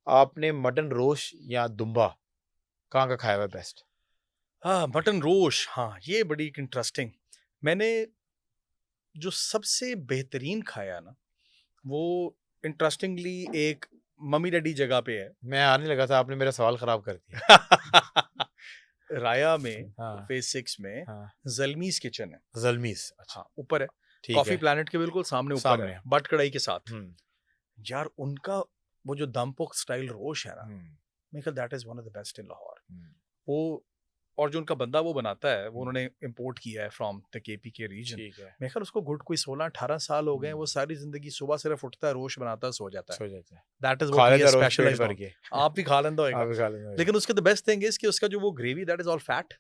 आपने मटन रोश या दुम्बा कहाँ का खाया हुआ बेस्ट? हाँ, मटन रोश, हाँ, ये बड़ी इंटरेस्टिंग। मैंने जो सबसे बेहतरीन खाया ना, वो इंटरेस्टिंगली एक मम्मी डैडी जगह पे है। मैं आने लगा था, आपने मेरा सवाल खराब कर दिया। राया में हाँ फेज 6 में हाँ, जलमीज किचन है। जलमीस, अच्छा हाँ, ऊपर है, ठीक कॉफी है। प्लैनेट के बिल्कुल सामने ऊपर सामने है, बट कढ़ाई के साथ। हम्म यार उनका वो जो दम पोक स्टाइल रोश है ना, हम्म मैं कहता that is one of the best in Lahore. Hmm, वो और जो उनका बंदा वो बनाता है, वो उन्होंने इंपोर्ट किया है फ्रॉम द केपी के रीजन। ठीक है। मैं ख्याल उसको गुड कोई 16-18 साल हो गए हैं, वो हम्म, सारी जिंदगी सुबह सिर्फ उठता है, रोश बनाता है, सो जाता है। सो जाता है। दैट इज खा व्हाट ही लेता इज रोज पेट स्पेशलाइज्ड भर ऑन। के। आप भी खा लेंदा आप होएगा, भी खा लेंगे। लेकिन उसके द बेस्ट थिंग इज कि उसका जो वो gravy that is all fat,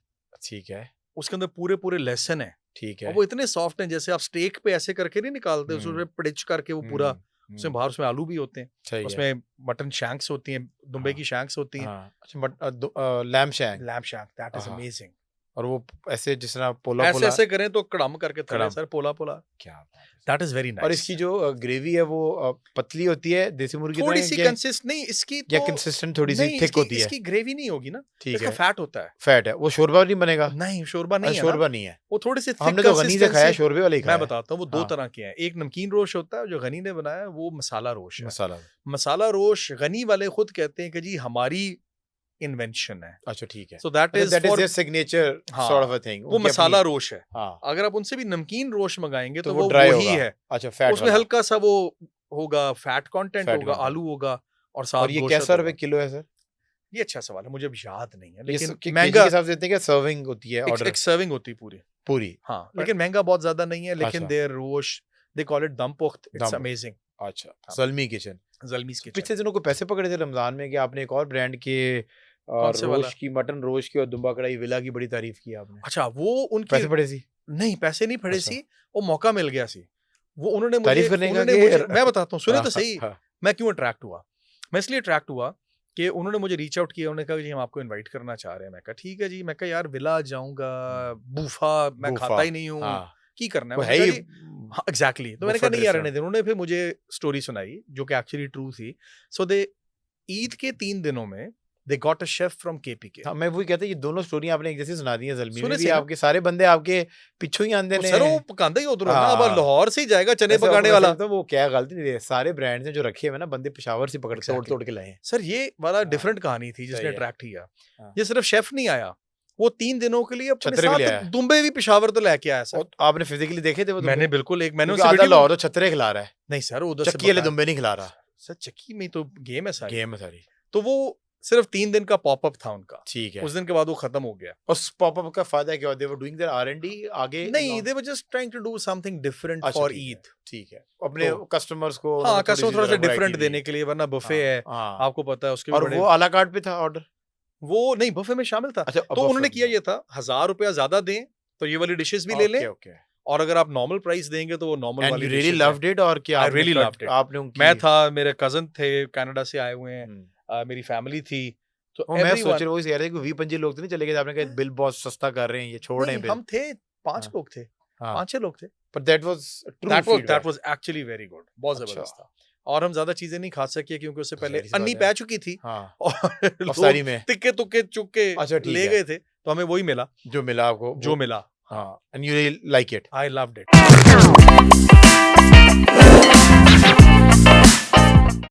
ठीक है उसके अंदर पूरे पूरे लहसुन है, ठीक और है। वो इतने सॉफ्ट हैं जैसे आप स्टेक पे ऐसे करके नहीं निकालते, हम्म, उसमें पिड़िच करके वो पूरा, उसमें बाहर उसमें आलू भी होते हैं, सही है। उसमें मटन शैंक्स होती हैं, दुम्बे हाँ, की शैंक्स होती हैं, हाँ, अच्छा lamb shank, lamb shank, that is हाँ, अमेजिंग। और वो ऐसे जिस तरह पोला ऐसे पोला ऐसे करें तो कड़म करके तले कड़म, सर, पोला पोला, क्या बात है। दैट इज वेरी और नाइस। इसकी जो ग्रेवी है वो पतली होती है देसी मुर्गी की थोड़ी तरह सी या कंसिस्ट नहीं इसकी या तो, कंसिस्टेंट थोड़ी सी नहीं थिक होती है? इसकी ग्रेवी नहीं होगी ना, ठीक इसका है, फैट होता है। फैट है, वो शोरबा नहीं बनेगा? नहीं शोरबा नहीं है ना, शोरबा नहीं है। वो थोड़ी सी थिक हमने तो गनी से खाया है, शोरबे वाले ही खाया मैं है। बताता हूँ, वो दो हाँ, तरह के हैं, एक नमकीन रोश होता है जो गनी ने बनाया है, वो मसाला रोश है। मसाला, मसाला रोश गनी वाले खुद कहते हैं कि जी हमारी इन्वेंशन है, अच्छा ठीक है। So that is that is for, there signature हाँ, सॉर्ट ऑफ अ थिंग, वो मसाला रोश है। हाँ, अगर आप उनसे भी नमकीन रोश मंगाएंगे तो तो वो वो ड्राई वही होगा। है, अच्छा, फैट उसमें वाला, हल्का सा वो होगा, फैट कंटेंट फैट होगा, कंटेंट। आलू होगा, और साथ और ये गोश्त कैसा रुपए होगा। किलो है सर? ये अच्छा सवाल है, मुझे अब याद नहीं है, ये लेकिन केजी के महंगा, हिसाब से देते हैं क्या? सर्विंग होती है ऑर्डर एक सर्विंग होती है पूरी, पूरी? हाँ, लेकिन महंगा बहुत ज्यादा नहीं है, लेकिन अच्छा, देयर रोश, they call it dum pukht, it's दम, अमेजिंग। अच्छा, ज़ल्मी किचन। जलमीज किचन। पिछले दिनों को पैसे पकड़े थे रमजान में कि आपने एक और ब्रांड के कौन से वाला? रोश की, मटन रोश की और दुम्बा कढ़ाई विला की बड़ी तारीफ की आपने। अच्छा, वो उनकी, पैसे पड़े सी? नहीं पैसे नहीं पड़े अच्छा, सी, वो मौका मिल गया सी, वो उन्होंने तारीफ करने का कि मैं बताता हूँ, सुने तो सही, हाँ, मैं क्यों अट्रैक्ट हुआ। मैं इसलिए अट्रैक्ट हुआ कि उन्होंने मुझे रीच आउट किया, उन्होंने कहा कि जी हम आपको इनवाइट करना चाह रहे हैं। मैं कहा ठीक है जी, मैं कहा यार विला जाऊंगा, बूफा मैं बूफा, खाता ही नहीं हूँ, हाँ, की करना है, वो है उन्होंने ही कहा जी, हाँ एग्जैक्टली, तो मैंने कहा बुफेट नहीं यार रहने रेस्टोरेंट। दे। उन्होंने फिर मुझे स्टोरी सुनाई जो कि एक्चुअली ट्रू थी। सो दे, ईद के 3 दिनों में they got a chef from KPK. हाँ, मैं वही कहता, ये दोनों स्टोरी आपने एक जैसी सुना दी है। ज़ल्मी में सुने भी सी ना, आपके सारे बंदे आपके पीछू ही आंदे ने। सर वो पकांदा ही उधर ना, अब हाँ, लाहौर से ही जाएगा चने वैसे पकाने वैसे वाला। तो वो क्या गलती थी, सारे ब्रांड्स हैं जो रखे हुए ना, बंदे पेशावर से पकड़ तोड़ Exactly. तोड़ के लाए हैं। सर ये वाला हाँ, डिफरेंट कहानी थी जिसने सही है। अट्रैक्ट किया। हाँ। ये सिर्फ शेफ नहीं आया, वो 3 दिनों के लिए अपने छतरे भी ले साथ आया। दुम्बे भी पेशावर तो लेके आया सर। और आपने फिजिकली देखे थे वो मैंने दुम्बे? बिल्कुल एक, मैंने क्योंकि उनसे आधा वीडियो, लाहौर तो छतरे खिला रहा है, नहीं सर उधर से चक्की वाले बकाया- दुम्बे नहीं खिला रहा। सर चक्की में तो गेम है सारी, गेम है सारी। तो वो सिर्फ 3 दिन का पॉपअप था उनका, ठीक है। उस दिन के बाद वो खत्म हो गया। उस पॉपअप का फायदा क्या? दे वर डूइंग देयर R&D आगे? नहीं, they were just trying to do something different अच्छा, फॉर ठीक है, ईद। ठीक है, अपने तो कस्टमर्स को हाँ, मतलब कस्टमर थोड़ा सा variety डिफरेंट दी। देने के लिए, वरना बुफे हाँ, है, हाँ। आपको पता है उसके भी और बड़े, वो अला कार्ड पे था ऑर्डर? वो नहीं बुफे में शामिल था। अच्छा, तो उन्होंने किया ये था, 1000 रुपया ज्यादा दें तो ये वाली डिशेस भी ले लें, ओके, और अगर आप नॉर्मल प्राइस देंगे तो वो नॉर्मल एंड वाली यू रियली dishes हैं। Loved it? और क्या I आपने really loved it. आपने उनकी, मैं था, मेरे कजन थे कनाडा से आए हुए हैं, हम्म, मेरी फैमिली थी, तो मैं सोच everyone- रहा हूँ यार कि 20-25 लोग तो नहीं चले गए, आपने कहा बिल बहुत सस्ता कर रहे हैं, ये छोड़ रहे नहीं, हैं बिल। हम थे 5 हाँ, लोग थे, हाँ, 5-6 लोग थे। पर that was true That feedback. was actually very good, बहुत अच्छा। जबरदस्त था। और हम ज्यादा चीजें नहीं खा सके क्योंकि उससे पहले ज़ाहिर सी अन्नी बात है। पै चुकी थी, हाँ, और और सारी लोग में तिक्के तुक्के चुक के अच्छा, ठीक ले है, गए थे, तो हमें वही मिला जो मिला आपको जो मिला। हाँ, and you really like it? I loved it.